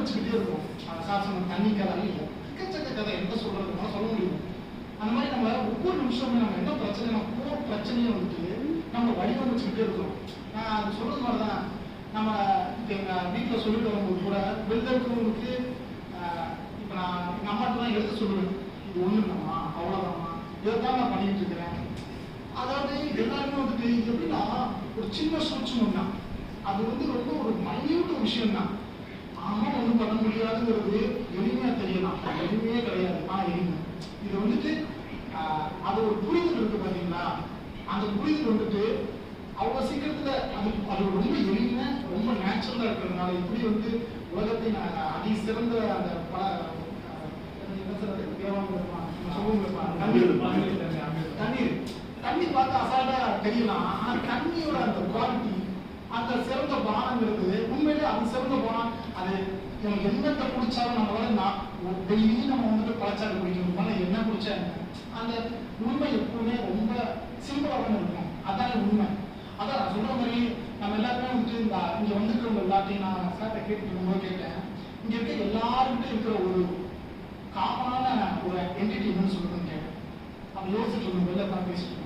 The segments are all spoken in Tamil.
வச்சுக்கிட்டே இருக்கும். சார் சொன்ன தண்ணி கதை எக்கச்சக்க கதை என்ன சொல்றதுனால சொல்ல முடியும். அந்த மாதிரி நம்ம ஒவ்வொரு நிமிஷமும் நம்ம என்ன பிரச்சனை நம்ம பிரச்சனையை வந்துட்டு நம்ம வடிவமைச்சுக்கிட்டே இருக்கிறோம். நான் அது சொல்றது மாதிரிதான் நம்ம எங்கள் வீட்டில் சொல்லிட்டு வரும்போது கூட வெளில இருக்கிறவங்களுக்கு இப்போ நான் எங்கள் அம்மாட்ட தான் எடுத்து சொல்லுவேன், இது ஒன்று இல்லைம்மா அவ்வளோதாம்மா இதைத்தான் நான் பண்ணிட்டு இருக்கிறேன். அதாவது எல்லாருமே வந்துட்டு எப்படின்னா ஒரு சின்ன சூட்சம் தான், அது வந்து ரொம்ப ஒரு மைன்யூட் விஷயம் தான். ஆமா ஒன்றும் பண்ண முடியாதுங்கிறது எளிமையா தெரியலாம், எளிமையே கிடையாது. ஆனால் எளிமை இது வந்துட்டு அது ஒரு புரிதல் இருக்கு பார்த்தீங்களா, அந்த புரிதல் வந்துட்டு அவ்வளோ சீக்கிரத்தில் அது ரொம்ப எளிமை ரொம்ப நேச்சுரலாக இருக்கிறதுனால இப்படி வந்து உலகத்தின் அதி சிறந்த அந்த பல தண்ணி பார்த்து அசால்ட்டா தெரியலாம். ஆனால் தண்ணியோட அந்த குவாலிட்டி அந்த சிறந்த பானங்கிறது உண்மையிலே அது சிறந்த பானம். அது எனக்கு என்னத்தை குடிச்சாலும் நம்மளால டெய்லி நம்ம வந்துட்டு பழச்சாறு குடிக்கணும், என்ன குடிச்சா அந்த உண்மை எப்பவுமே ரொம்ப சிம்பிளாக இருக்கும். அதான உண்மை. அதான் நான் சொல்ற மாதிரி நம்ம எல்லாருமே வந்துட்டு இந்த இங்க வந்துருக்கிறவங்க எல்லாத்தையும் நான் சார்ட்ட கேட்டுருக்கும்போது கேட்டேன், இங்க இருக்க எல்லாருக்கிட்ட இருக்கிற ஒரு காமனான ஒரு என்டிட்டி என்னன்னு சொல்லுதுன்னு கேட்டேன். நம்ம யோசிச்சுட்டு இருந்தோம், வெளில தான் பேசிட்டு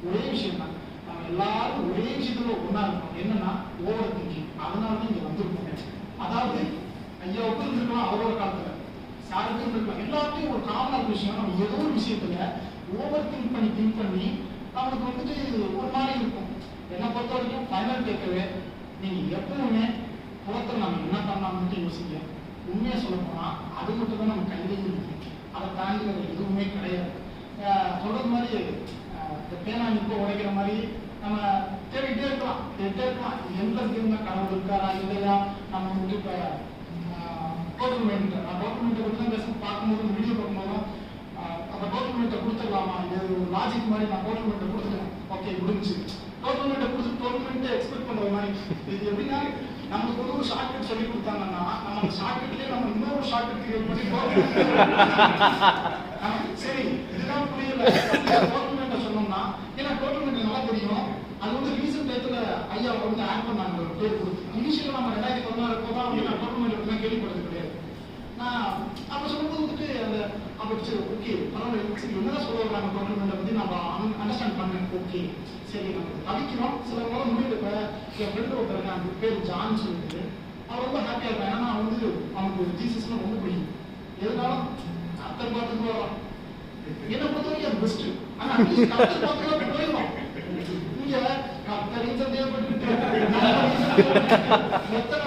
ஒரே விஷயம் தான், நம்ம எல்லாரும் ஒரே விஷயத்துல ஒன்னா இருக்கோம். என்னன்னா ஓவர் திங்கிங். அதனால தான் இங்க வந்திருக்கோம். அதாவது ஐயாவுக்கும் இருந்திருக்கலாம், அவரோட காலத்துல சாருக்கும் இருந்திருக்கலாம், எல்லாத்தையும் ஒரு காமனான விஷயம் நம்ம ஏதோ ஒரு விஷயத்துல ஓவர் திங்க் பண்ணி நம்மளுக்கு வந்துட்டு ஒரு மாதிரி இருக்கும். என்னை பொறுத்த வரைக்கும் ஃபைனல் டேக்கவே நீங்க எப்பவுமே புறத்தில் நம்ம என்ன பண்ணலாம்னு யோசிக்க. உண்மையா சொல்ல போனா அது மட்டும் தான் நம்ம கையிலேயே இருக்கு, அதை தாண்டி எதுவுமே கிடையாது. சொல்றது மாதிரி இந்த பேனா இப்போ உடைக்கிற மாதிரி நம்ம தேடிட்டே இருக்கலாம். எந்த தீர்ந்த கடவுள் இருக்காரா இல்லையா, நம்ம வந்து இப்போ கவர்மெண்ட் கவர்மெண்ட்டை பற்றி தான் பேச பார்க்கும்போது வீடியோ பார்க்கும்போதும் அந்த கவர்மெண்ட்டை கொடுத்துடலாமா, இது ஒரு லாஜிக் மாதிரி நான் கவர்மெண்ட்டை கொடுத்துட்டேன், ஓகே முடிஞ்சு கவர்மெண்ட்டை கொடுத்து கவர்மெண்ட்டை எக்ஸ்பெக்ட் பண்ணுற மாதிரி. இது எப்படின்னா நமக்கு வந்து ஒரு ஷார்ட்கட் சொல்லி கொடுத்தாங்கன்னா நம்ம அந்த ஷார்ட்கட்லேயே நம்ம இன்னொரு ஷார்ட்கட் கிரியேட் பண்ணி சரி இதுதான் புரியல கவர்மெண்ட்டை சொன்னோம்னா, ஏன்னா கவர்மெண்ட் நல்லா தெரியும். அது வந்து ரீசெண்ட் டயத்துல ஐயா வந்து ஆட் பண்ணாங்க ஒரு பேர் கொடுத்து. இனிஷியலாக நம்ம 2016 தான் வந்து நான் கவர்மெண்ட் எப்படிலாம் கேள்விப்படுறது கிடையாது. நான் அப்போ சொல்லும்போது வந்துட்டு அந்த அப்படி சரி ஓகே பரவாயில்ல, சரி என்னதான் சொல்ல வர்றாங்க கவர்மெண்ட்டை பற்றி நம்ம அண்டர்ஸ்டாண்ட் பண்ணேன். ஓகே சரி நம்ம தவிக்கிறோம் சிலவங்களால முடியல. இப்போ என் ஃப்ரெண்டு ஒருத்தர் அந்த பேர் ஜான் சொல்லிட்டு அவர் ரொம்ப ஹாப்பியாக இருப்பேன். ஏன்னா நான் வந்து அவனுக்கு ஜீசஸ்லாம் ரொம்ப பிடிக்கும். எதுனாலும் கர்த்தர் பார்த்துட்டு வரோம், என்னை பொறுத்த வரைக்கும் அது பெஸ்ட்டு. ஆனால் கர்த்தர் பார்த்துக்கலாம் போயிடுவோம். இங்கே கர்த்தரின் சந்தேகப்பட்டு எத்தனை